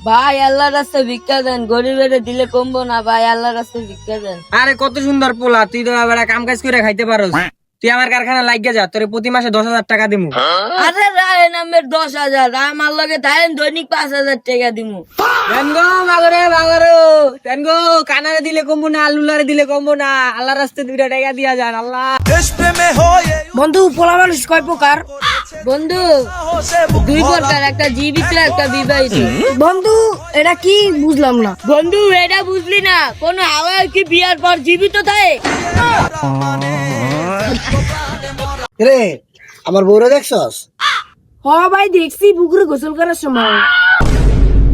ভাই আল্লাহ রাস্তায় ভিক্ষা দেন, গরিবের দিলে কমবো না ভাই, আল্লাহ রাস্তায় ভিক্ষা দেন। আরে কত সুন্দর পোলা, তুই তো আবার কাম কাজ করে খাইতে পারোস। তুই আমার কারখানা লাগিয়ে যা, তোরে প্রতি মাসে 10,000 টাকা দিমু। আরে রায় নামের 10,000, আমার লগে থাকেন দৈনিক 5,000 টাকা দিমু। তেনগো মাগরে মাগরো, তেনগো কানারে দিলে কমবো না, আলুলারে দিলে কমবো না, আল্লাহ রাস্তায় 2 টাকা দিয়া যান আল্লাহ। বন্ধু পোলা মানুষ কয় প্রকার? বন্ধু 2 প্রকার, একটা জীবিত একটা বিবাহিত। বন্ধু এটা কি বুঝলাম না। বন্ধু এটা বুঝলি না? কোন হাওয়ায় কি বিয়ার পর জীবিত থাকে? রে আমার বউরে দেখছস? হ ভাই দেখছি, পুকুরে গোসল করার সময়।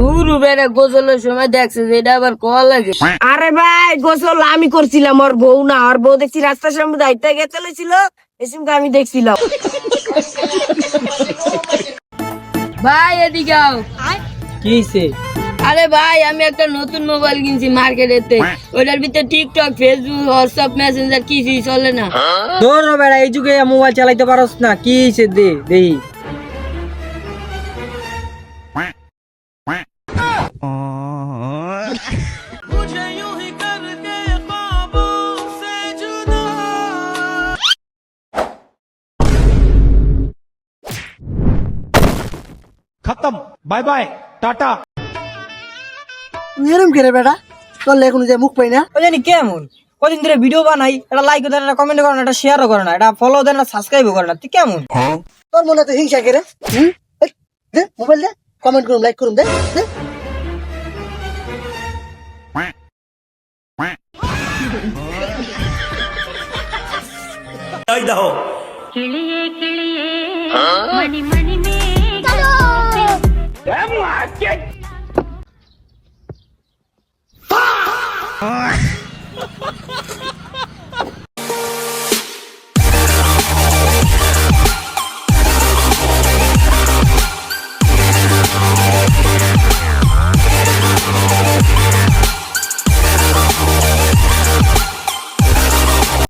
গুরু বেড়ে গোসলের সময় দেখছে, এটা আবার কল লাগে। আরে ভাই গোসল আমি করছিলাম, ওর বউ না। ওর বউ দেখছি রাস্তার সামনে দায়িত্ব গিয়ে চলেছিল, এসিমকে আমি দেখছিলাম। ভাই এদিকে আও। কি হইছে? আরে ভাই আমি একটা নতুন মোবাইল কিনছি মার্কেটেতে, ওটার ভিতরে টিকটক, ফেসবুক, হোয়াটসঅ্যাপ, মেসেঞ্জার কিছুই চলে না। তোর বেড়া এই যুগে মোবাইল চালাইতে পারোস না? কি হইছে দে দেই। खत्म बाय बाय टाटा। এরম কে রে বেটা, করলে এখন যে মুখ পাই না। ও জানি কেমন, কদিন ধরে ভিডিও বানাই, এটা লাইক দেন, এটা কমেন্ট করেন, এটা শেয়ারও করে না, এটা ফলো দেন না, সাবস্ক্রাইবও করে না। তুই কেমন? তোর মনে তো হিংসা কে রে? এই, দে মোবাইল দে, কমেন্ট করুম, লাইক করুম, দে দে। किलिए किलिए मणि मणि में